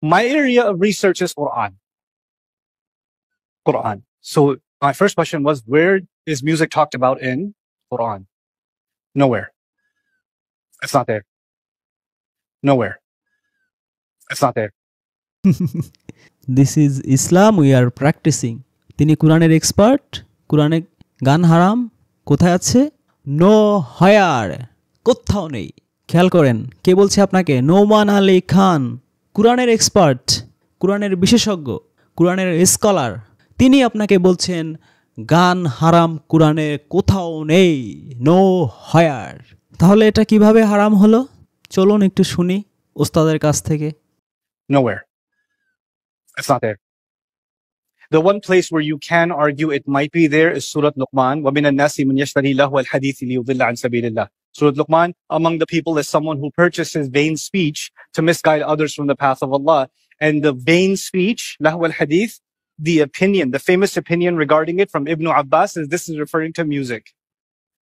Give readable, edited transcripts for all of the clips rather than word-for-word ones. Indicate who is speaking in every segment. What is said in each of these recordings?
Speaker 1: My area of research is Quran. Quran. So my first question was, where is music talked about in Quran? Nowhere. It's not there. Nowhere. It's not there.
Speaker 2: This is Islam we are practicing. তিনি কোরআনের expert, কোরআনে গান হারাম কোথায় আছে? No higher, কোথাও নেই। খেয়াল করেন কে বলছে আপনাকে? নোমান আলী খান, কোরআনের এক্সপার্ট, কোরআনের বিশেষজ্ঞ, কোরআনের স্কলার। তিনি আপনাকে বলছেন গান হারাম কোরআনে কোথাও নেই, নো হায়ার। তাহলে এটা কিভাবে হারাম হলো? চলুন একটু শুনি ওস্তাদের কাছ থেকে।
Speaker 1: Nowhere. It's not there. The one place where you can argue it might be there is Surah Luqman. وَمِنَ النَّاسِ مَنْ يَشْتَرِي لَهْوَ الْحَدِيثِ لِيُضِلَّ عَنْ سَبِيلِ اللَّهِ. Surah Luqman, among the people is someone who purchases vain speech to misguide others from the path of Allah. And the vain speech, lahwa al-hadith, the opinion, the famous opinion regarding it from Ibn Abbas is this is referring to music.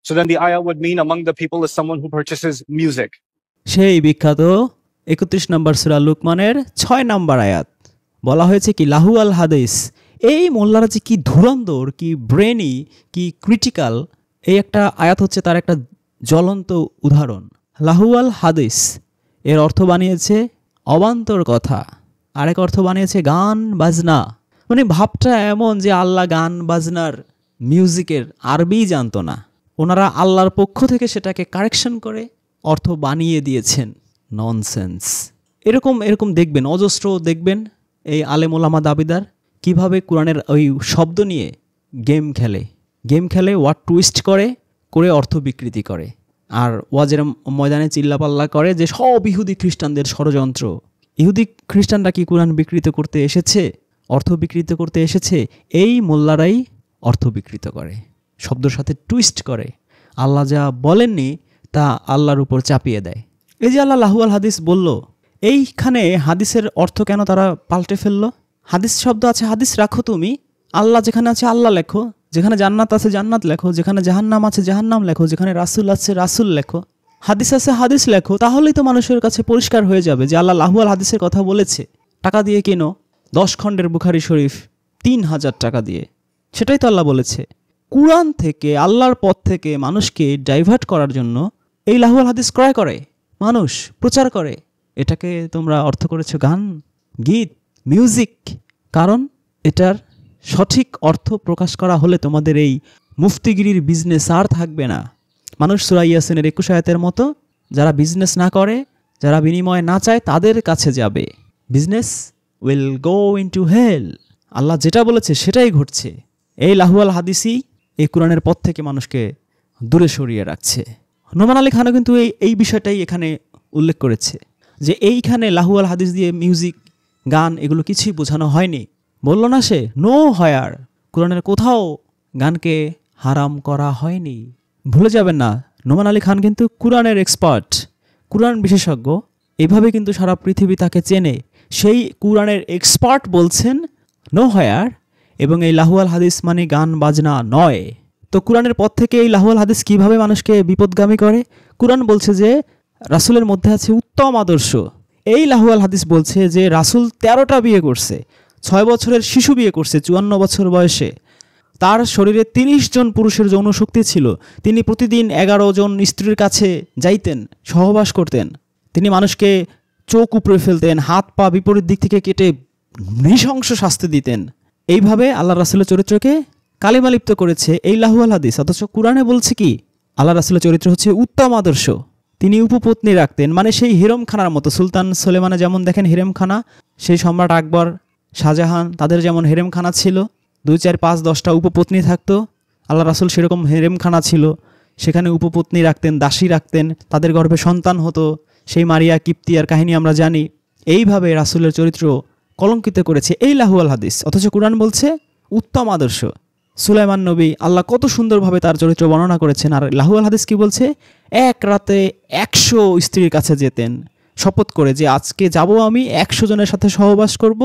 Speaker 1: So then the ayah would mean among the people is someone who purchases music.
Speaker 2: সেই বিখ্যাত 31 নম্বর সূরা লুকমানের 6 নম্বর আয়াত বলা হয়েছে কি লাহু আল হাদিস। এই মোল্লারা যে কি ধুরন্ধর, কি ব্রেনি, কি ক্রিটিক্যাল, এই একটা আয়াত হচ্ছে তার একটা জ্বলন্ত উদাহরণ। লাহু আল হাদিস এর অর্থ বানিয়েছে অবান্তর কথা, আরেক অর্থ বানিয়েছে গান বাজনা। মানে ভাবটা এমন যে আল্লাহ গান বাজনার মিউজিকের আরবি জানতো না, ওনারা আল্লাহর পক্ষ থেকে সেটাকে কারেকশন করে অর্থ বানিয়ে দিয়েছেন। ননসেন্স। এরকম দেখবেন, অজস্র দেখবেন এই আলেম ওলামা দাবিদার কিভাবে কোরআনের ওই শব্দ নিয়ে গেম খেলে ওয়ার্ড টুইস্ট করে অর্থ বিকৃতি করে, আর ওয়াজের ময়দানে চিল্লাপাল্লা করে যে সব ইহুদি খ্রিস্টানদের ষড়যন্ত্র। ইহুদি খ্রিস্টানরা কি কোরআন বিকৃত করতে এসেছে, অর্থ বিকৃত করতে এসেছে? এই মোল্লারাই অর্থ বিকৃত করে, শব্দের সাথে টুইস্ট করে, আল্লাহ যা বলেননি তা আল্লাহর উপর চাপিয়ে দেয়। এই যে আল্লাহ লাহু আল হাদিস বলল, এইখানে হাদিসের অর্থ কেন তারা পাল্টে ফেললো? হাদিস শব্দ আছে, হাদিস রাখো তুমি। আল্লাহ যেখানে আছে আল্লাহ লেখো, যেখানে জান্নাত আছে জান্নাত লেখো, যেখানে জাহান্নাম আছে জাহান্নাম লেখো, যেখানে রাসূল আছে রাসূল লেখো, হাদিস আছে হাদিস লেখো। তাহলেই তো মানুষের কাছে পরিষ্কার হয়ে যাবে যে আল্লাহ লাহু আল হাদিসের কথা বলেছে। টাকা দিয়ে কেনো 10 খণ্ডের বুখারী শরীফ 3000 টাকা দিয়ে, সেটাই তো আল্লাহ বলেছে। কুরআন থেকে, আল্লাহর পথ থেকে মানুষকে ডাইভার্ট করার জন্য এই লাহু আল হাদিস ক্রয় করে, মানুষ প্রচার করে। এটাকে তোমরা অর্থ করেছো গান, গীত, মিউজিক। কারণ এটার সঠিক অর্থ প্রকাশ করা হলে তোমাদের এই মুফতিগিরির বিজনেস আর থাকবে না। মানুষ সূরা ইয়াসিনের 21 আয়াতের মতো যারা বিজনেস না করে, যারা বিনিময় না চায় তাদের কাছে যাবে। বিজনেস উইল গো ইনটু হেল। আল্লাহ যেটা বলেছে সেটাই ঘটছে। এই লাহু আল হাদিসই এই কোরআনের পথ থেকে মানুষকে দূরে সরিয়ে রাখছে। নোমান আলী খানও কিন্তু এই বিষয়টাই এখানে উল্লেখ করেছে যে এইখানে লাহু আল হাদিস দিয়ে মিউজিক, গান এগুলো কিছুই বোঝানো হয়নি। বলল না সে, নো হায়ার, কোরআনের কোথাও গানকে হারাম করা হয়নি। ভুলে যাবেন না, নোমান আলী খান কিন্তু কোরআনের এক্সপার্ট, কোরআন বিশেষজ্ঞ। এইভাবে কিন্তু সারা পৃথিবী তাকে চেনে। সেই কোরআনের এক্সপার্ট বলছেন নো হায়ার, এবং এই লাহু আল হাদিস মানে গান বাজনা নয়। তো কোরআনের পথ থেকে এই লাহু আল হাদিস কীভাবে মানুষকে বিপদগামী করে? কোরআন বলছে যে রাসূলের মধ্যে আছে উত্তম আদর্শ। এই লাহু আল হাদিস বলছে যে রাসূল 13টা বিয়ে করছে, 6 বছরের শিশু বিয়ে করছে 54 বছর বয়সে। তার শরীরে 30 জন পুরুষের যৌন শক্তি ছিল। তিনি প্রতিদিন 11 জন স্ত্রীর কাছে যাইতেন, সহবাস করতেন। তিনি মানুষকে চোখ উপড়ে ফেলতেন, হাত পা বিপরীত দিক থেকে কেটে নৃশংস শাস্তি দিতেন। এইভাবে আল্লাহ রাসূলের চরিত্রকে কালিমালিপ্ত করেছে এই লাহু আল হাদিস। অথচ কোরআনে বলছে কি, আল্লাহ রাসূলের চরিত্র হচ্ছে উত্তম আদর্শ। তিনি উপপত্নী রাখতেন, মানে সেই হিরমখানার মতো। সুলতান সুলেমানে যেমন দেখেন হিরেমখানা, সেই সম্রাট আকবর, শাহজাহান, তাদের যেমন হিরেমখানা ছিল, 2, 4, 5, 10টা উপপত্নী থাকতো। আল্লাহ রাসূল সেরকম হিরেমখানা ছিল, সেখানে উপপত্নী রাখতেন, দাসী রাখতেন, তাদের গর্ভে সন্তান হতো। সেই মারিয়া কিপ্তিয়ার কাহিনী আমরা জানি। এইভাবে রাসূলের চরিত্র কলঙ্কিত করেছে এই লাহু আল হাদিস। অথচ কোরআন বলছে উত্তম আদর্শ। সুলাইমান নবী, আল্লাহ কত সুন্দরভাবে তার চরিত্র বর্ণনা করেছেন। আর লাহু আল হাদিস কি বলছে? এক রাতে 100 স্ত্রীর কাছে যেতেন, শপথ করে যে আজকে যাব আমি 100 জনের সাথে সহবাস করব,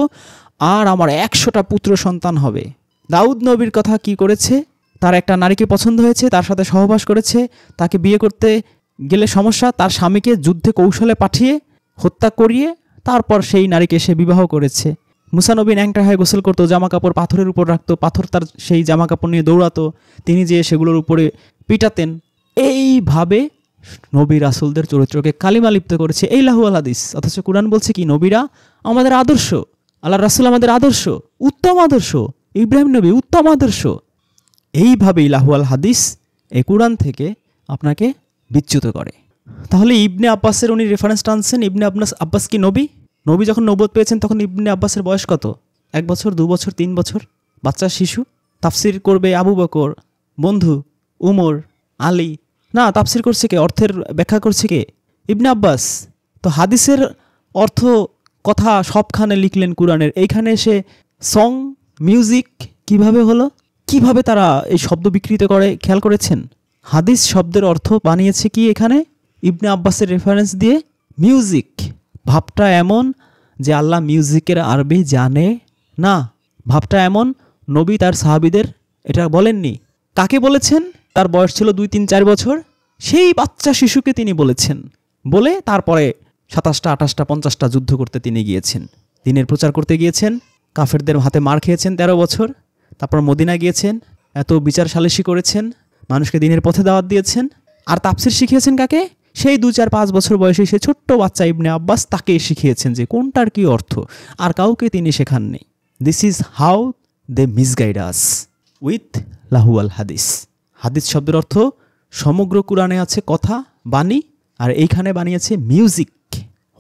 Speaker 2: আর আমার 100টা পুত্র সন্তান হবে। দাউদ নবীর কথা কি করেছে? তার একটা নারীকে পছন্দ হয়েছে, তার সাথে সহবাস করেছে, তাকে বিয়ে করতে গেলে সমস্যা, তার স্বামীকে যুদ্ধে কৌশলে পাঠিয়ে হত্যা করিয়ে তারপর সেই নারীকে সে বিবাহ করেছে। মুসা নবী ন্যাংটা হয়ে গোসল করতো, জামা কাপড় পাথরের উপর রাখতো, পাথর তার সেই জামা কাপড় নিয়ে দৌড়াতো, তিনি যে সেগুলোর উপরে পিটাতেন। এইভাবে নবী রাসূলদের চরিত্রকে কালিমা লিপ্ত করেছে এই লাহুয়াল হাদিস। অথচ কুরআন বলছে কি, নবীরা আমাদের আদর্শ, আল্লাহ রাসূল আমাদের আদর্শ, উত্তম আদর্শ, ইব্রাহিম নবী উত্তম আদর্শ। এইভাবেই লাহুয়াল হাদিস এই কুরআন থেকে আপনাকে বিচ্যুত করে। তাহলে ইবনে আব্বাসের উনি রেফারেন্স টানছেন। ইবনে আব্বাস কি নবী? নবী যখন নবুয়ত পেয়েছেন তখন ইবনে আব্বাসের বয়স কত? 1 বছর, 2 বছর, 3 বছর, বাচ্চা শিশু। তাফসির করবে আবু বকর, বন্ধু উমর, আলী। না, তাফসির করছে কে? অর্থের ব্যাখ্যা করছে কে? ইবনে আব্বাস। তো হাদিসের অর্থ কথা সবখানে লিখলেন কুরআনের, এইখানে এসে সং মিউজিক কিভাবে হলো? কিভাবে তারা এই শব্দ বিকৃত করে খেয়াল করেছেন? হাদিস শব্দের অর্থ বানিয়েছে কি এখানে? ইবনে আব্বাসের রেফারেন্স দিয়ে মিউজিক। ভাবটা এমন যে আল্লাহ মিউজিকের আরবি জানে না। ভাবটা এমন, নবী তার সাহাবীদের এটা বলেননি। কাকে বলেছেন? তার বয়স ছিল 2, 3, 4 বছর, সেই বাচ্চা শিশুকে তিনি বলেছেন। বলে তারপরে 27টা, 28টা, 50টা যুদ্ধ করতে তিনি গিয়েছেন, দিনের প্রচার করতে গিয়েছেন, কাফেরদের হাতে মার খেয়েছেন 13 বছর। তারপর মদিনা গিয়েছেন, এত বিচার সালিশি করেছেন, মানুষকে দিনের পথে দাওয়াত দিয়েছেন। আর তাফসির শিখিয়েছেন কাকে? সেই 2, 4, 5 বছর বয়সে সে ছোট্ট বাচ্চা ইবনে আব্বাস, তাকে শিখিয়েছেন যে কোনটার কি অর্থ। আর কাউকে তিনি শেখাননি। This is how they misguide us with লাহুয়াল হাদিস। হাদিস শব্দের অর্থ সমগ্র কুরআনে আছে কথা, বাণী, আর এইখানে বানিয়েছে মিউজিক।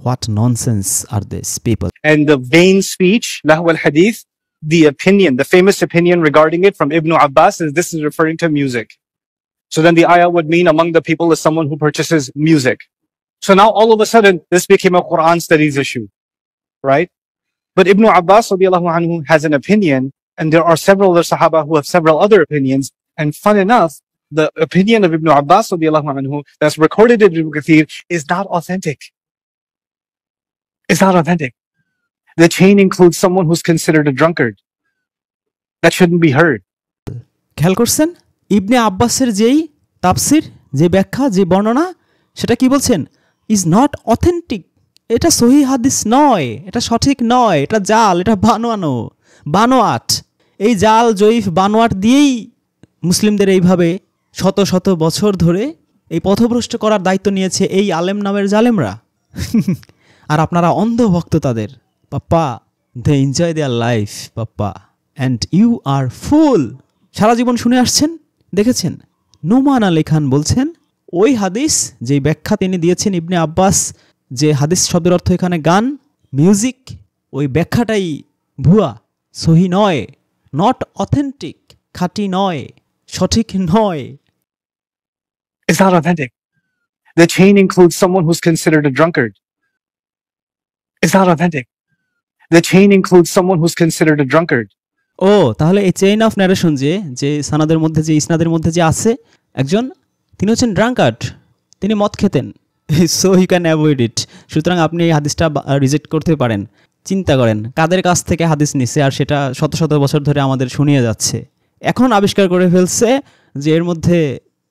Speaker 2: হোয়াট ননসেন্স আর this people.
Speaker 1: And the vain speech, lahu al-hadith, the opinion, the famous opinion regarding it from Ibn Abbas is this is referring to music. So then the ayah would mean among the people is someone who purchases music. So now all of a sudden this became a Quran studies issue, right? But Ibn Abbas radiallahu anhu has an opinion, and there are several other Sahaba who have several other opinions. And fun enough, the opinion of Ibn Abbas radiallahu anhu that's recorded in Ibn Kathir is not authentic. It's not authentic. The chain includes someone who's considered a drunkard. That shouldn't be heard.
Speaker 2: খেয়াল করছেন? ইবনে আব্বাসের যেই তাফসির, যে ব্যাখ্যা, যে বর্ণনা, সেটা কি বলছেন? Is not authentic. এটা সহিহ হাদিস নয়, এটা সঠিক নয়, এটা জাল, এটা বানোয়ানো, বানোয়াট। এই জাল, জয়ীফ, বানোয়াট দিয়েই মুসলিমদের এইভাবে শত শত বছর ধরে এই পথভ্রষ্ট করার দায়িত্ব নিয়েছে এই আলেম নামের জালেমরা। আর আপনারা অন্ধভক্ত তাদের। পাপ্পা, দে এনজয় দেয়ার লাইফ পাপ্পা, অ্যান্ড ইউ আর ফুল। সারা জীবন শুনে আসছেন, দেখেছেন। নোমান আলী খান বলছেন ওই হাদিস, যে ব্যাখ্যা তিনি দিয়েছেন ইবনে আব্বাস, যে হাদিস শব্দের অর্থ এখানে গান, মিউজিক, ওই ব্যাখ্যাটাই ভুয়া, সহি নয়, নট অথেন্টিক, খাঁটি নয়, সঠিক নয়।
Speaker 1: It's not authentic. The chain includes someone who's considered a drunkard. It's not authentic. The chain includes someone who's considered a drunkard.
Speaker 2: ও, তাহলে এই চেইন অফ ন্যারেশন যে সানাদের মধ্যে, যে ইসনাদের মধ্যে যে আছে একজন, তিনি হচ্ছেন ড্রাঙ্কার্ড, তিনি মদ খেতেন। So you can avoid it. সুতরাং আপনি এই হাদিসটা রিজেক্ট করতে পারেন। চিন্তা করেন কাদের কাছ থেকে হাদিস নিচ্ছে, আর সেটা শত শত বছর ধরে আমাদের শুনিয়ে যাচ্ছে। এখন আবিষ্কার করে ফেলছে যে এর মধ্যে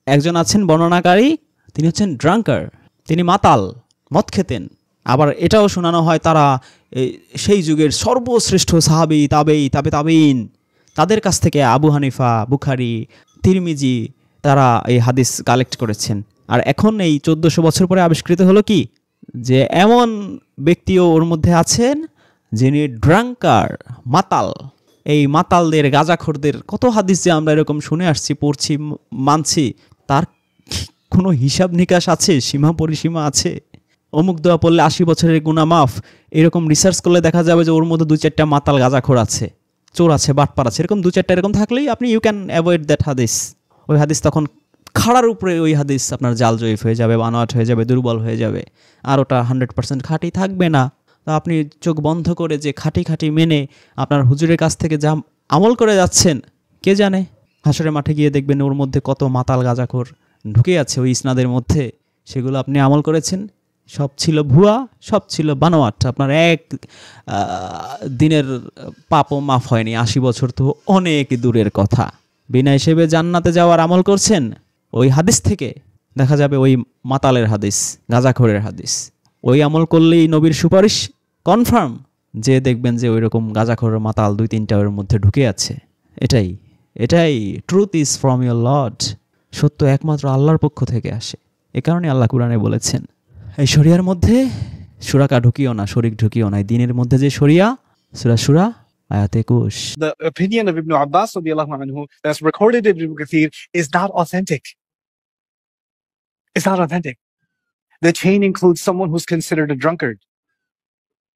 Speaker 2: একজন আছেন বর্ণনাকারী, তিনি হচ্ছেন ড্রাঙ্কার, তিনি মাতাল, মদ খেতেন। আবার এটাও শোনানো হয় তারা সেই যুগের সর্বশ্রেষ্ঠ সাহাবী, তাবেঈন, তাদের কাছ থেকে আবু হানিফা, বুখারী, তিরমিজি, তারা এই হাদিস কালেক্ট করেছেন। আর এখন এই 1400 বছর পরে আবিষ্কৃত হলো কি, যে এমন ব্যক্তিও ওর মধ্যে আছেন যিনি ড্রাঙ্কার, মাতাল। এই মাতালদের, গাঁজাখোরদের কত হাদিস যে আমরা এরকম শুনে আসছি, পড়ছি, মানছি, তার কোনো হিসাব নিকাশ আছে? সীমা পরিসীমা আছে? অমুক দোয়া পড়লে 80 বছরের গুনাহ মাফ, এরকম রিসার্চ করলে দেখা যাবে যে ওর মধ্যে 2-4টা মাতাল গাঁজাখোর আছে, চোর আছে, বাটপার আছে। এরকম 2-4টা এরকম থাকলেই আপনি ইউ ক্যান অ্যাভয়েড দ্যাট হাদিস। ওই হাদিস তখন খাড়ার উপরে, ওই হাদিস আপনার জাল জয়ীফ হয়ে যাবে, বানোয়াট হয়ে যাবে, দুর্বল হয়ে যাবে, আর ওটা 100% খাঁটি থাকবে না। তো আপনি চোখ বন্ধ করে যে খাঁটি খাঁটি মেনে আপনার হুজুরের কাছ থেকে যা আমল করে যাচ্ছেন, কে জানে হাসরের মাঠে গিয়ে দেখবেন ওর মধ্যে কত মাতাল গাঁজাখোর ঢুকে আছে ওই ইসনাদের মধ্যে। সেগুলো আপনি আমল করেছেন, সব ছিল ভুয়া, সব ছিল বানোয়াট। আপনার এক দিনের পাপও মাফ হয়নি, 80 বছর তো অনেক দূরের কথা। বিনা হিসেবে জান্নাতে যাওয়ার আমল করছেন, ওই হাদিস থেকে দেখা যাবে ওই মাতালের হাদিস, গাঁজাখোরের হাদিস। ওই আমল করলেই নবীর সুপারিশ কনফার্ম যে দেখবেন যে ওই রকম গাঁজাখোরের মাতাল 2-3টা ওর মধ্যে ঢুকে আছে। এটাই এটাই truth is from your Lord. সত্য একমাত্র আল্লাহর পক্ষ থেকে আসে। এ কারণে আল্লাহ কুরআনে বলেছেন এই শরিয়ার মধ্যে সুরাকা ঢুকিও না, শরিক ঢুকিও না। এই দিনের মধ্যে যে শরিয়া, সূরা শুরা আয়াত 21।
Speaker 1: The opinion of Ibn Abbas radiallahu anhu that's recorded in Ibn Kathir is not authentic. It's not authentic. The chain includes someone who's considered a drunkard.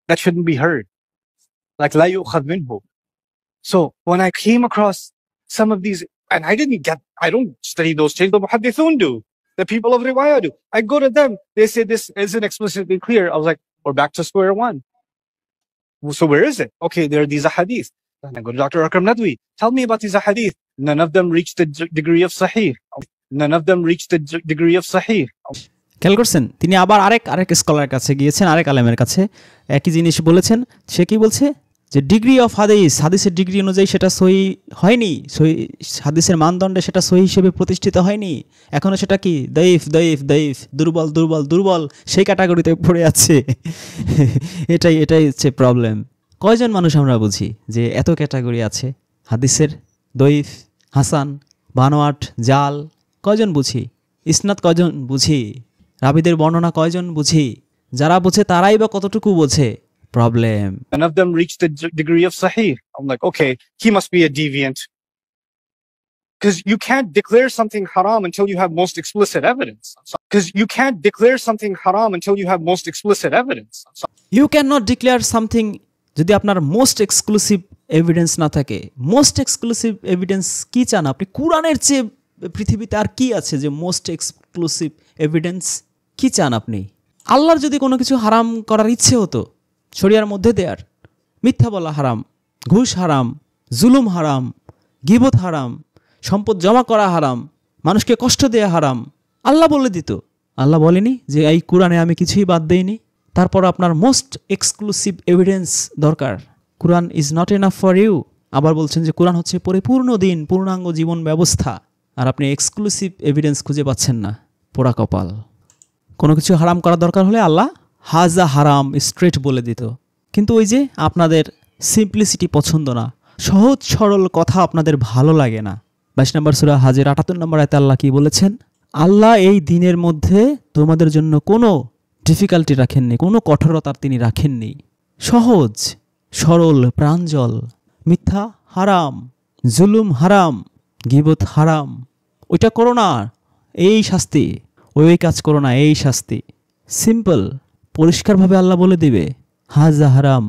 Speaker 1: That shouldn't be heard. Like la yu'khadh minhu. So when I came across some of these, and I don't study those chains, the muhaddithun do. The people of riwayah do. I go to them, they say this isn't explicitly clear. I was like, we're back to square one. So where is it? Okay, there are these ahadith. Then I go to Dr. Akram Nadwi. Tell me about these ahadith. None of them reach the degree of sahih. None of them reach the degree of sahih.
Speaker 2: খেয়াল করছেন, তিনি আবার আরেক স্কলারের কাছে গিয়েছেন, আরেক আলেমের কাছে একই জিনিস বলেছেন। সে কি বলছে যে ডিগ্রি অফ হাদিসের ডিগ্রি অনুযায়ী সেটা সহি হয়নি, হাদিসের মানদণ্ডে সেটা সহি হিসেবে প্রতিষ্ঠিত হয়নি, এখনও সেটা কি দঈফ দুর্বল সেই ক্যাটাগরিতে পড়ে আছে। এটাই হচ্ছে প্রবলেম। কয়জন মানুষ আমরা বুঝি যে এত ক্যাটাগরি আছে হাদিসের? দঈফ, হাসান, বানোয়াট, জাল কয়জন বুঝি? ইসনাদ কয়জন বুঝি? রাবিদের বর্ণনা কয়জন বুঝি? যারা বোঝে তারাই বা কতটুকু বোঝে? Problem.
Speaker 1: None of them reach the degree of sahih. I'm like, okay, he must be a deviant. Because you can't declare something haram until you have most explicit evidence. Because you can't declare something haram until you have most explicit evidence.
Speaker 2: You can not declare something যদি আপনার most exclusive evidence না থাকে। Most exclusive evidence কি চান আপনি? কুরআনের চেয়ে পৃথিবীতে আর কি আছে যে মোস্ট এক্সক্লুসিভ এভিডেন্স? কি চান আপনি? আল্লাহর যদি কোনো কিছু হারাম করার ইচ্ছে হতো, শরিয়ার মধ্যে দেয়ার, মিথ্যা বলা হারাম, ঘুষ হারাম, জুলুম হারাম, গীবত হারাম, সম্পদ জমা করা হারাম, মানুষকে কষ্ট দেয়া হারাম, আল্লাহ বলে দিত। আল্লাহ বলেনি যে এই কোরআনে আমি কিছুই বাদ দেইনি? তারপর আপনার মোস্ট এক্সক্লুসিভ এভিডেন্স দরকার। Quran is not enough for you. আবার বলছেন যে কোরআন হচ্ছে পরিপূর্ণ দিন, পূর্ণাঙ্গ জীবন ব্যবস্থা, আর আপনি এক্সক্লুসিভ এভিডেন্স খুঁজে পাচ্ছেন না। পোড়া কপাল। কোনো কিছু হারাম করা দরকার হলে আল্লাহ হাজা হারাম স্ট্রেট বলে দিত। কিন্তু ওই যে আপনাদের সিম্পলিসিটি পছন্দ না, সহজ সরল কথা আপনাদের ভালো লাগে না। 22 নম্বর সূরা হাজের 78 নম্বর আয়াতে আল্লাহ কি বলেছেন? আল্লাহ এই দিনের মধ্যে তোমাদের জন্য কোনো ডিফিকাল্টি রাখেননি, কোনো কঠোরতার তিনি রাখেননি। সহজ সরল প্রাঞ্জল। মিথ্যা হারাম, জুলুম হারাম, গীবত হারাম, ওইটা করো না এই শাস্তি, ওই কাজ করো না এই শাস্তি। সিম্পল, পরিষ্কারভাবে আল্লাহ বলে দিবে হাজা হারাম,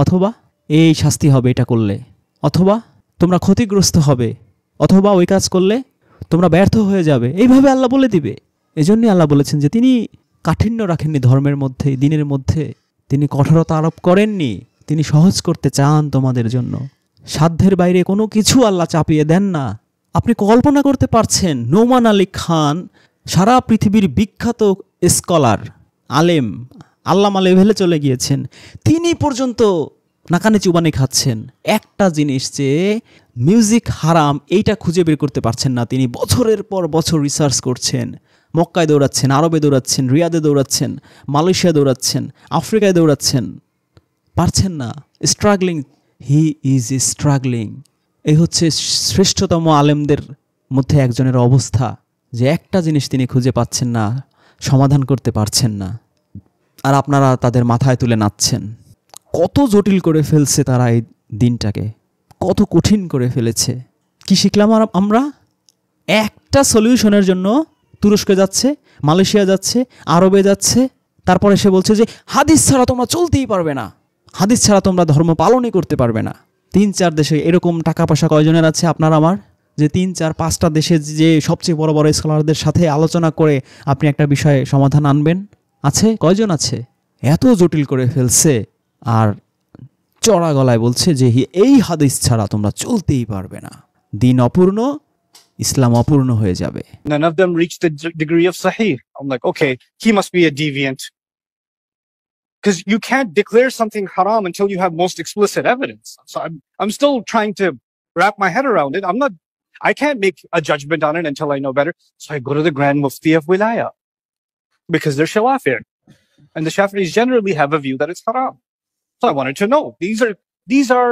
Speaker 2: অথবা এই শাস্তি হবে এটা করলে, অথবা তোমরা ক্ষতিগ্রস্ত হবে, অথবা ওই কাজ করলে তোমরা ব্যর্থ হয়ে যাবে। এইভাবে আল্লাহ বলে দিবে। এজন্যই আল্লাহ বলেছেন যে তিনি কাঠিন্য রাখেননি ধর্মের মধ্যে, দিনের মধ্যে তিনি কঠোরতা আরোপ করেননি, তিনি সহজ করতে চান তোমাদের জন্য। সাধ্যের বাইরে কোনো কিছু আল্লাহ চাপিয়ে দেন না। আপনি কল্পনা করতে পারছেন নোমান আলী খান সারা পৃথিবীর বিখ্যাত স্কলার, আলেম, আল্লামা লেভেলে চলে গিয়েছেন, তিনি পর্যন্ত নাকানে চুবানি খাচ্ছেন একটা জিনিস যে মিউজিক হারাম এইটা খুঁজে বের করতে পারছেন না। তিনি বছরের পর বছর রিসার্চ করছেন, মক্কায় দৌড়াচ্ছেন, আরবে দৌড়াচ্ছেন, রিয়াদে দৌড়াচ্ছেন, মালয়েশিয়া দৌড়াচ্ছেন, আফ্রিকায় দৌড়াচ্ছেন, পারছেন না। Struggling, he is struggling. এই হচ্ছে শ্রেষ্ঠতম আলেমদের মধ্যে একজনের অবস্থা, যে একটা জিনিস তিনি খুঁজে পাচ্ছেন না, সমাধান করতে পারছেন না, আর আপনারা তাদের মাথায় তুলে নাচছেন। কত জটিল করে ফেলছে তারা এই দিনটাকে, কত কঠিন করে ফেলেছে। কি শিখলাম আমরা? একটা সলিউশনের জন্য তুরস্কে যাচ্ছে, মালয়েশিয়া যাচ্ছে, আরবে যাচ্ছে, তারপরে সে বলছে যে হাদিস ছাড়া তোমরা চলতেই পারবে না, হাদিস ছাড়া তোমরা ধর্ম পালনই করতে পারবে না। 3-4 দেশে এরকম টাকা পয়সা কয়জনের আছে আপনার আমার, যে 3-4-5টা দেশে যে সবচেয়ে বড় বড় স্কলারদের সাথে আলোচনা করে আপনি একটা বিষয়ে সমাধান আনবেন? আছে? কয়জন আছে? এত জটিল করে ফেলছে, আর চড়া গলায় বলছে যে এই হাদিস ছাড়া তোমরা চলতেই পারবে না। দিন অপূর্ণ, ইসলাম অপূর্ণ হয়ে যাবে।
Speaker 1: None of them reach the degree of sahih. I'm like, okay, he must be a deviant. Because you can't declare something haram until you have most explicit evidence. So I'm still trying to wrap my head around it. I can't make a judgment on it until I know better. So I go to the Grand Mufti of Wilaya, because they're Shawafir. And the Shafi'is generally have a view that it's haram. So I wanted to know. These are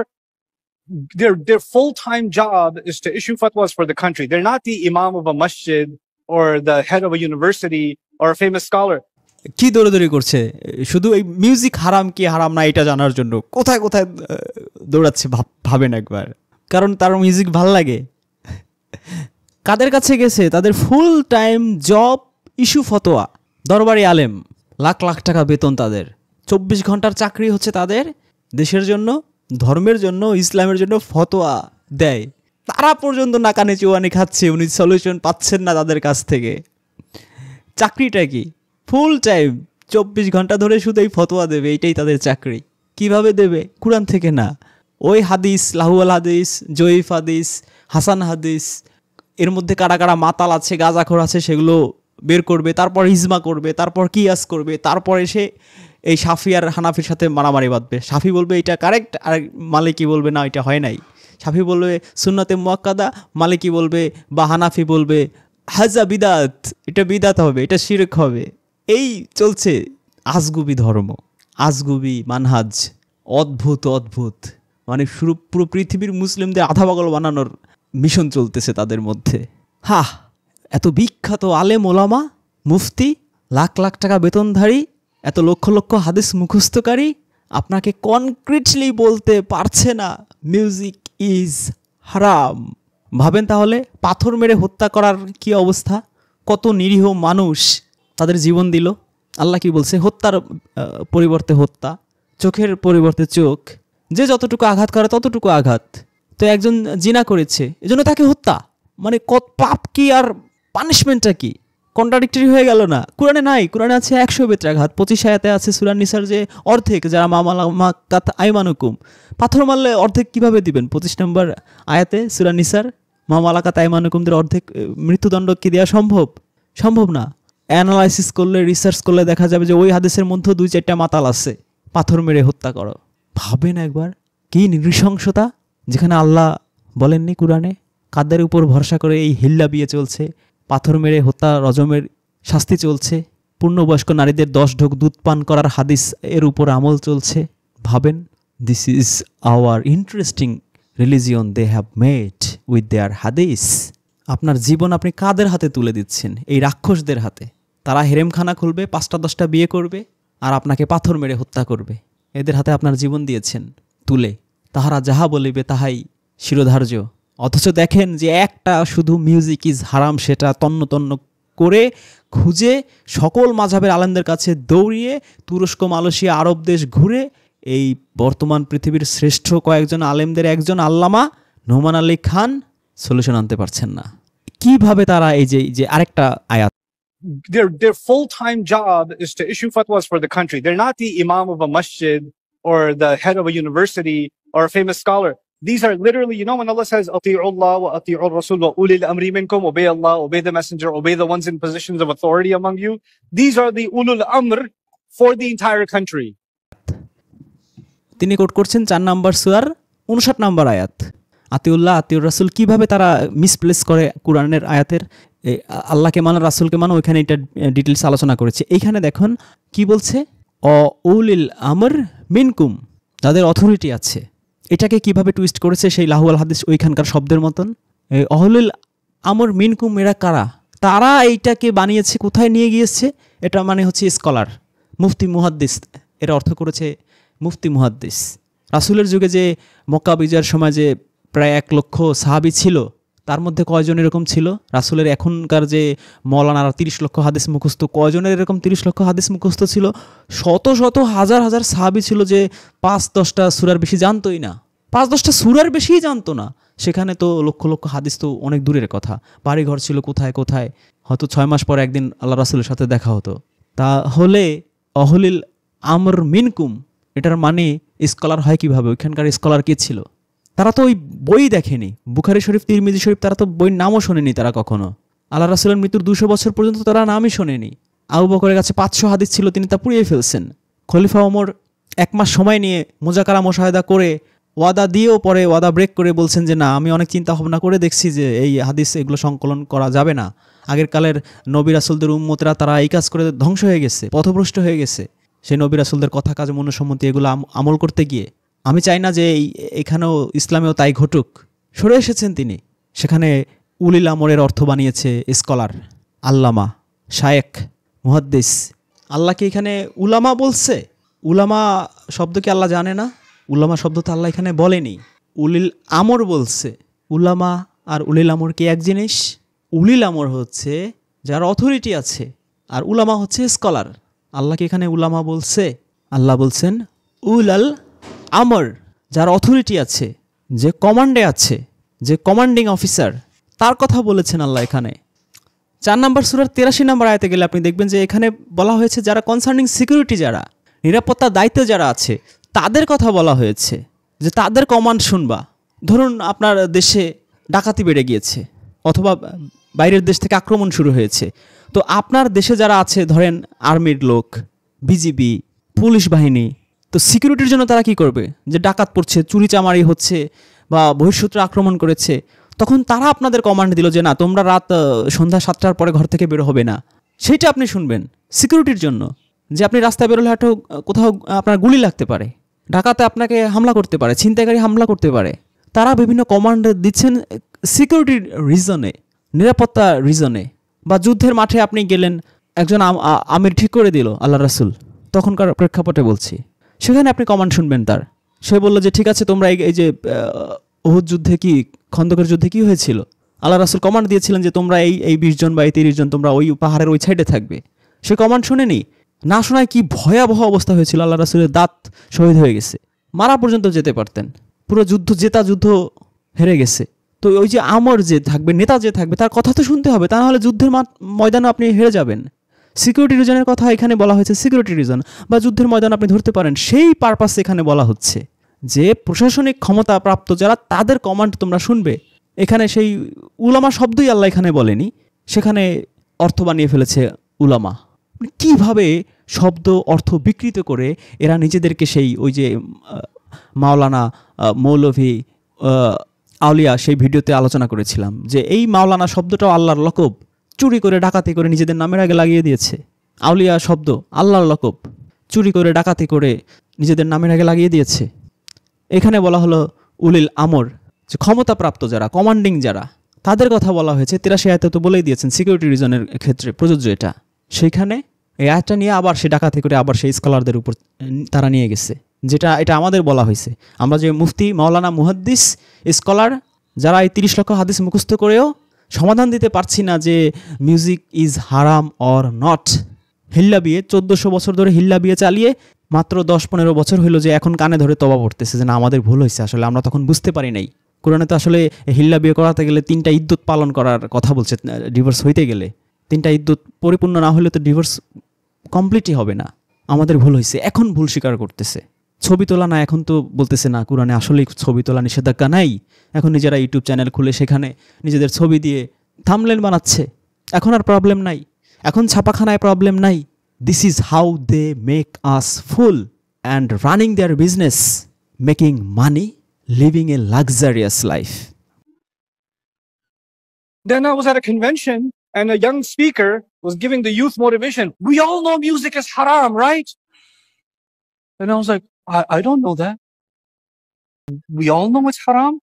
Speaker 1: their full-time job is to issue fatwas for the country. They're not the imam of a masjid or the head of a university or a famous scholar.
Speaker 2: কি দৌড়াদৌড়ি করছে শুধু এই music হারাম কি হারাম না এটা জানার জন্য কোথায় কোথায় দৌড়াচ্ছে ভাবেন একবার, কারণ তার মিউজিক ভাল লাগে। কাদের কাছে গেছে? তাদের ফুল টাইম জব ইস্যু ফতোয়া। দরবারি আলেম, লাখ লাখ টাকা বেতন তাদের, 24 ঘন্টার চাকরি হচ্ছে তাদের, দেশের জন্য, ধর্মের জন্য, ইসলামের জন্য ফতোয়া দেয়। তারা পর্যন্ত নাকানে চুয়ানি খাচ্ছে, উনি সলিউশন পাচ্ছেন না তাদের কাছ থেকে। চাকরিটা কি? ফুল টাইম 24 ঘন্টা ধরে শুধু এই ফতোয়া দেবে, এইটাই তাদের চাকরি। কিভাবে দেবে? কুরআন থেকে না, ওই হাদিস, লাহুয়াল হাদিস, জয়ীফ হাদিস, হাসান হাদিস, এর মধ্যে কারা কারা মাতাল আছে, গাঁজাখোর আছে, সেগুলো বের করবে, তারপর ইজমা করবে, তারপর কিয়াস করবে, তারপর এসে এই শাফি আর হানাফির সাথে মারামারি বাঁধবে। শাফি বলবে এটা কারেক্ট, আর মালিকি বলবে না এটা হয় নাই। শাফি বলবে সুন্নাতে মুয়াক্কাদা, মালিকি বলবে বা হানাফি বলবে হাজা বিদাত, এটা বিদাত হবে, এটা শিরক হবে। এই চলছে আজগুবি ধর্ম, আজগুবি মানহাজ, অদ্ভুত অদ্ভুত, মানে পুরো পৃথিবীর মুসলিমদের আধা পাগল বানানোর মিশন চলতেছে তাদের মধ্যে। এত বিখ্যাত আলেম ওলামা, মুফতি, লাখ লাখ টাকা বেতনধারী, এত লক্ষ লক্ষ হাদিস মুখস্থকারী আপনাকে কনক্রিটলি বলতে পারছে না মিউজিক ইজ হারাম। ভাবেন তাহলে পাথর মেরে হত্যা করার কি অবস্থা? কত নিরীহ মানুষ তাদের জীবন দিল। আল্লাহ কি বলছে? হত্যার পরিবর্তে হত্যা, চোখের পরিবর্তে চোখ, যে যতটুকু আঘাত করে ততটুকু আঘাত। তো একজন জিনা করেছে, এজন্য তাকে হত্যা, মানে কত পাপ কি আর পানিশমেন্টটা কি? কন্ট্রাডিক্টরি হয়ে গেল না? কোরআনে নাই, কোরআনে আছে 100 বেত্রাঘাত। 25 আয়াতে আছে সূরা নিসার যে অর্ধেক, যারা মামালাকাত আইমানুকুম, পাথর মারলে অর্ধেক কিভাবে দিবেন? 25 নম্বর আয়াতে সূরা নিসার, মামালাকাত আইমানুকুমদের অর্ধেক মৃত্যুদণ্ড কি দেওয়া সম্ভব? সম্ভব না। অ্যানালাইসিস করলে, রিসার্চ করলে দেখা যাবে যে ওই হাদিসের মধ্যে 2-4টা মাতাল আছে, পাথর মেরে হত্যা করো। ভাবেন একবার কি নৃশংসতা, যেখানে আল্লাহ বলেননি কোরআনে কাদের উপর ভরসা করে এই হিল্লা বিয়ে চলছে, পাথর মেরে হত্যা, রজমের শাস্তি চলছে, পূর্ণবয়স্ক নারীদের 10 ঢোক দুধ পান করার হাদিস এর উপর আমল চলছে। ভাবেন, this is our interesting religion they have made with their hadith. আপনার জীবন আপনি কাদের হাতে তুলে দিচ্ছেন? এই রাক্ষসদের হাতে। তারা হেরেমখানা খুলবে, 5টা-10টা বিয়ে করবে, আর আপনাকে পাথর মেরে হত্যা করবে। এদের হাতে আপনার জীবন দিয়েছেন তুলে। তাহারা যাহা বলিবে তাহাই শিরোধার্য। অথচ দেখেন যে একটা শুধু মিউজিক ইজ হারাম, সেটা তন্ন তন্ন করে খুঁজে সকল মাযহাবের আলেমদের কাছে দৌড়িয়ে তুরস্ক, মালয়েশিয়া, আরব দেশ ঘুরে এই বর্তমান পৃথিবীর শ্রেষ্ঠ কয়েকজন আলেমদের একজন আল্লামা নোমান আলী খান সলিউশন আনতে পারছেন না। কিভাবে তারা এই যে আরেকটা আয়াত,
Speaker 1: Their full-time job is to issue fatwas for the country. They're not the imam of a masjid or the head of a university or a famous scholar. These are literally, when Allah says, "Ati'u Allah wa ati'u Rasul wa ulil amri minkum," obey Allah, obey the messenger, obey the ones in positions of authority among you. These are the ulul amr for the entire country.
Speaker 2: তিনি coat করছেন 4 নম্বর সূরার 59 নম্বর আয়াত। আতিউল্লাহ, আতিউর রাসূল, কিভাবে তারা misplace করে কোরআনের আয়াতের, আল্লাহকে মানো, রাসূলকে মানো, ওইখানে এটা ডিটেলস আলোচনা করেছে। এইখানে দেখুন কি বলছে, উলিল আমর মিনকুম, যাদের অথরিটি আছে। এটাকে কিভাবে টুইস্ট করেছে সেই লাহুয়াল হাদিস ওইখানকার শব্দের মতন। অহলুল আমর মিনকুম, এরা কারা? তারা এইটাকে বানিয়েছে, কোথায় নিয়ে গিয়েছে? এটা মানে হচ্ছে স্কলার, মুফতি, মুহাদ্দিস। এর অর্থ করেছে মুফতি, মুহাদ্দিস। রাসূলের যুগে যে মক্কা বিজয়ের সময় যে প্রায় 1 লক্ষ সাহাবী ছিল, তার মধ্যে কয়জন এরকম ছিল? রাসূলের এখনকার যে মৌলানারা 30 লক্ষ হাদিস মুখস্থ, কয়জনের এরকম 30 লক্ষ হাদিস মুখস্থ ছিল? শত শত হাজার হাজার সাহাবী ছিল যে 5-10টা সূরার বেশি জানতোই না, 5-10টা সূরার বেশিই জানতো না। সেখানে তো লক্ষ লক্ষ হাদিস তো অনেক দূরের কথা। বাড়ি ঘর ছিল কোথায় কোথায়, হয়তো 6 মাস পর একদিন আল্লাহ রাসূলের সাথে দেখা হতো। তাহলে অহলিল আমর মিনকুম, এটার মানে স্কলার হয় কিভাবে? ওইখানকার স্কলার কে ছিল? তারা তো ওই বই দেখেনি, বুখারী শরীফ, তিরমিজি শরীফ, তারা তো বইয়ের নামও শোনেনি তারা কখনো। আল্লাহ রাসূলের মৃত্যুর 200 বছর পর্যন্ত তারা নামই শোনেনি। আবু বকরের কাছে 500 হাদিস ছিল, তিনি তা পুড়িয়ে ফেলছেন। খলিফা ওমর 1 মাস সময় নিয়ে মুজাকারা মুশাহাদা করে ওয়াদা দিয়েও পরে ওয়াদা ব্রেক করে বলছেন যে না, আমি অনেক চিন্তা ভাবনা করে দেখছি যে এই হাদিস এগুলো সংকলন করা যাবে না। আগের কালের নবী রাসূলদের উম্মতরা তারা এই কাজ করে ধ্বংস হয়ে গেছে, পথভ্রষ্ট হয়ে গেছে। সেই নবী রাসূলদের কথা কাজ মনসম্মতি এগুলো আমল করতে গিয়ে। আমি চাই না যে এখানেও ইসলামেও তাই ঘটুক। সরে এসেছেন তিনি, সেখানে উলিল আমরের অর্থ বানিয়েছে স্কলার, আল্লামা, শায়েখ, মুহাদ্দিস। আল্লাহকে এখানে উলামা বলছে। উলামা শব্দ কি আল্লাহ জানে না? উলামা শব্দ তো আল্লাহ এখানে বলেনি, উলিল আমর বলছে। উলামা আর উলিল আমর কি এক জিনিস? উলিল আমর হচ্ছে যার অথরিটি আছে, আর উলামা হচ্ছে স্কলার। আল্লাহকে এখানে উলামা বলছে? আল্লাহ বলছেন উলাল আমর, যার অথরিটি আছে, যে কমান্ডে আছে, যে কমান্ডিং অফিসার, তার কথা বলেছেন আল্লাহ এখানে। 4 নম্বর সূরার 83 নম্বর আয়াতে গেলে আপনি দেখবেন যে এখানে বলা হয়েছে যারা কনসার্নিং সিকিউরিটি, যারা নিরাপত্তার দায়িত্বে যারা আছে, তাদের কথা বলা হয়েছে যে তাদের কমান্ড শুনবা। ধরুন আপনার দেশে ডাকাতি বেড়ে গিয়েছে অথবা বাইরের দেশ থেকে আক্রমণ শুরু হয়েছে, তো আপনার দেশে যারা আছে, ধরেন আর্মির লোক, বিজিবি, পুলিশ বাহিনী, তো সিকিউরিটির জন্য তারা কি করবে? যে ডাকাত পড়ছে, চুরিচামারি হচ্ছে বা বহিঃশত্রু আক্রমণ করেছে, তখন তারা আপনাদের কমান্ড দিল যে না, তোমরা রাত সন্ধ্যা 7টার পরে ঘর থেকে বের হবে না। সেইটা আপনি শুনবেন সিকিউরিটির জন্য, যে আপনি রাস্তায় বেরোলে হয়তো কোথাও আপনার গুলি লাগতে পারে, ডাকাতে আপনাকে হামলা করতে পারে, ছিনতাইকারী হামলা করতে পারে। তারা বিভিন্ন কমান্ড দিচ্ছেন সিকিউরিটির রিজনে, নিরাপত্তা রিজনে। বা যুদ্ধের মাঠে আপনি গেলেন, একজন আমির ঠিক করে দিল আল্লাহ রাসূল, তখনকার প্রেক্ষাপটে বলছি, সেখানে আপনি কমান্ড শুনবেন তার। সে বললো যে ঠিক আছে, তোমরা এই যে উহুদ যুদ্ধে কি, খন্দকের যুদ্ধে কি হয়েছিল, আল্লাহ রাসূল কমান্ড দিয়েছিলেন যে তোমরা এই 20 জন বা 30 জন তোমরা ওই পাহাড়ের ওই সাইডে থাকবে। সে কমান্ড শুনেনি, না শোনায় কি ভয়াবহ অবস্থা হয়েছিল, আল্লাহ রাসূলের দাঁত শহীদ হয়ে গেছে, মারা পর্যন্ত যেতে পারতেন, পুরো যুদ্ধ হেরে গেছে। তো ওই যে আমর যে থাকবে, নেতা যে থাকবে, তার কথা তো শুনতে হবে, তা নাহলে যুদ্ধের ময়দানে আপনি হেরে যাবেন। সিকিউরিটি রিজনের কথা এখানে বলা হয়েছে, সিকিউরিটি রিজন বা যুদ্ধের ময়দান আপনি ধরতে পারেন, সেই পারপাস এখানে বলা হচ্ছে যে প্রশাসনিক ক্ষমতা প্রাপ্ত যারা, তাদের কমান্ড তোমরা শুনবে। এখানে সেই উলামা শব্দই আল্লাহ এখানে বলেনি, সেখানে অর্থ বানিয়ে ফেলেছে উলামা। কিভাবে শব্দ অর্থ বিকৃত করে এরা নিজেদেরকে সেই ওই যে মাওলানা, মৌলভী, আউলিয়া, সেই ভিডিওতে আলোচনা করেছিলাম যে এই মাওলানা শব্দটাও আল্লাহর লকব, চুরি করে ডাকাতি করে নিজেদের নামের আগে লাগিয়ে দিয়েছে। আউলিয়া শব্দ আল্লাহর লকব, চুরি করে ডাকাতি করে নিজেদের নামের আগে লাগিয়ে দিয়েছে। এখানে বলা হলো উলিল আমর, যে ক্ষমতাপ্রাপ্ত যারা, কমান্ডিং যারা, তাদের কথা বলা হয়েছে। 83 আয়াতে তো বলেই দিয়েছেন সিকিউরিটি রিজনের ক্ষেত্রে প্রযোজ্য এটা। সেইখানে এই আয়াতটা নিয়ে আবার সে ডাকাতি করে আবার সেই স্কলারদের উপর তারা নিয়ে গেছে, যেটা এটা আমাদের বলা হয়েছে। আমরা যে মুফতি, মাওলানা, মুহাদ্দিস, স্কলার যারা এই 30 লক্ষ হাদিস মুখস্থ করেও সমাধান দিতে পারছি না যে মিউজিক ইজ হারাম অর নট। হিল্লা বিয়ে 1400 বছর ধরে হিল্লা বিয়ে চালিয়ে মাত্র 10-15 বছর হইলো যে এখন কানে ধরে তওবা পড়তেছে যে না, আমাদের ভুল হয়েছে, আসলে আমরা তখন বুঝতে পারি নাই। কোরআনে তো আসলে হিল্লা বিয়ে করাতে গেলে 3টা ইদ্যত পালন করার কথা বলছে, ডিভোর্স হইতে গেলে 3টা ইদ্যত পরিপূর্ণ না হলে তো ডিভোর্স কমপ্লিটই হবে না। আমাদের ভুল হয়েছে, এখন ভুল স্বীকার করতেছে। ছবি তোলা না, এখন তো বলতেছে না কোরআনে আসলেই ছবি তোলা নিষেধাজ্ঞা নাই, এখন নিজেরা ইউটিউব চ্যানেল খুলে সেখানে নিজেদের ছবি দিয়ে থাম্বনেল বানাচ্ছে। এখন আর প্রবলেম নাই, এখন ছাপাখানায় প্রবলেম নাই। This is how they make us fool and running their business, making money, living a luxurious life.
Speaker 1: Then I was at a convention and a young speaker was giving the youth motivation. We all know music is haram, right? And I was like, I don't know that. We all know it's haram?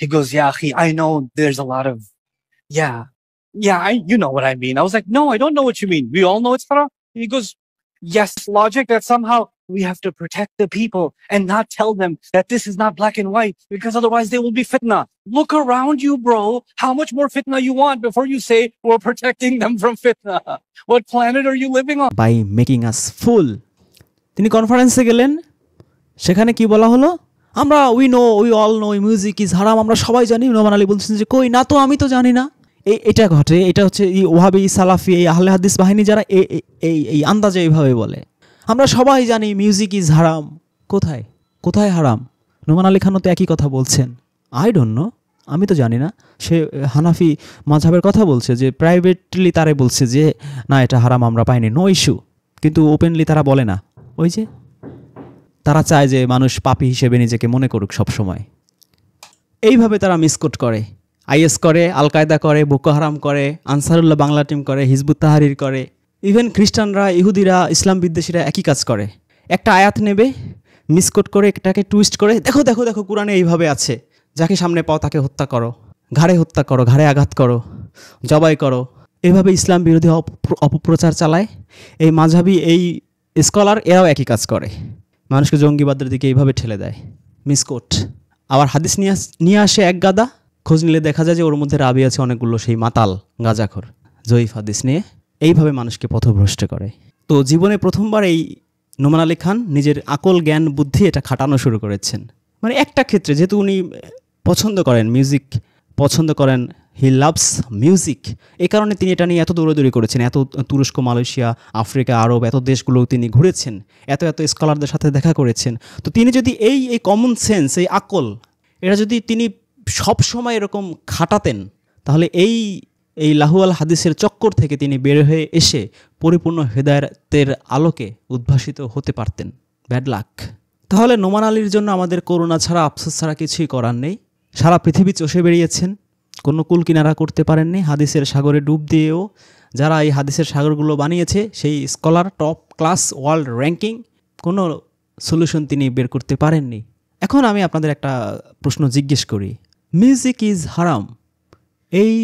Speaker 1: He goes, yeah, akhi, I know there's a lot of, you know what I mean. I was like, no, I don't know what you mean. We all know it's haram? He goes, yes, logic that somehow we have to protect the people and not tell them that this is not black and white, because otherwise there will be fitna. Look around you, bro. How much more fitna you want before you say we're protecting them from fitna? What planet are you living on?
Speaker 2: By making us fool. তিনি কনফারেন্সে গেলেন, সেখানে কি বলা হলো? আমরা we all know music is haram, আমরা সবাই জানি। নোমান আলী বলছেন যে কই না তো, আমি তো জানি না। এটা ঘটে, এটা হচ্ছে এই ওয়াহাবি, সালাফি, এই আহলে হাদিস বাহিনী যারা এই আন্দাজে এইভাবে বলে, আমরা সবাই জানি মিউজিক ইজ হারাম। কোথায় হারাম? নোমান আলী খানও তো একই কথা বলছেন, আই ডোন্ট নো, আমি তো জানি না। সে হানাফি মাযহাবের কথা বলছে যে প্রাইভেটলি তারে বলছে যে না, এটা হারাম, আমরা পাইনি, নো ইস্যু, কিন্তু ওপেনলি তারা বলে না। ওই যে তারা চায় যে মানুষ পাপী হিসেবে নিজেকে মনে করুক সব সময়। এইভাবে তারা মিসকোট করে, আইএস করে, আল কায়দা করে, বোকো হারাম করে, আনসারুল্লাহ বাংলা টিম করে, হিজবুত তাহরির করে, ইভেন খ্রিস্টানরা, ইহুদিরা, ইসলাম বিদ্বেষীরা একই কাজ করে। একটা আয়াত নেবে, মিসকোট করে এটাকে টুইস্ট করে, দেখো দেখো দেখো কোরআনে এইভাবে আছে, যাকে সামনে পাও তাকে হত্যা করো, হত্যা করো, ঘাড়ে আঘাত করো, জবাই করো। এভাবে ইসলাম বিরোধী অপপ্রচার চালায়। এই মাঝহাবি এই স্কলার এরাও একই কাজ করে, মানুষকে জঙ্গিবাদের দিকে এইভাবে ঠেলে দেয়। মিসকোট। আবার হাদিস নিয়ে আসে এক গাদা, খোঁজ নিলে দেখা যায় যে ওর মধ্যে রাবি আছে অনেকগুলো সেই মাতাল গাঁজাখোর, জয়ীফ হাদিস নিয়ে এইভাবে মানুষকে পথভ্রষ্ট করে। তো জীবনে প্রথমবার এই নোমান আলী খান নিজের আকল জ্ঞান বুদ্ধি এটা খাটানো শুরু করেছেন। মানে একটা ক্ষেত্রে যেহেতু উনি পছন্দ করেন মিউজিক, পছন্দ করেন, হি লাভস মিউজিক, এই কারণে তিনি এটা নিয়ে এত দৌড়াদৌড়ি করেছেন, এত তুরস্ক, মালয়েশিয়া, আফ্রিকা, আরব এত দেশগুলো তিনি ঘুরেছেন, এত এত স্কলারদের সাথে দেখা করেছেন। তো তিনি যদি এই কমন সেন্স, এই আকল, এটা যদি তিনি সবসময় এরকম খাটাতেন, তাহলে এই লাহুয়াল হাদিসের চক্কর থেকে তিনি বের হয়ে এসে পরিপূর্ণ হেদায়েতের আলোকে উদ্ভাসিত হতে পারতেন। Bad luck. তাহলে নোমান আলীর জন্য আমাদের করুণা ছাড়া, আফসোস ছাড়া কিছুই করার নেই। সারা পৃথিবী চষে বেরিয়েছেন, কোনো কুল কিনারা করতে পারেননি। হাদিসের সাগরে ডুব দিয়েও যারা এই হাদিসের সাগরগুলো বানিয়েছে, সেই scholar, top class world ranking, কোনো সলিউশন তিনি বের করতে পারেননি। এখন আমি আপনাদের একটা প্রশ্ন জিজ্ঞেস করি, মিউজিক ইজ হারাম, এই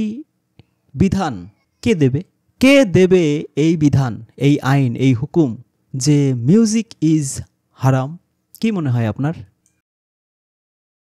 Speaker 2: বিধান কে দেবে? কে দেবে এই বিধান, এই আইন, এই হুকুম যে মিউজিক ইজ হারাম? কি মনে হয় আপনার?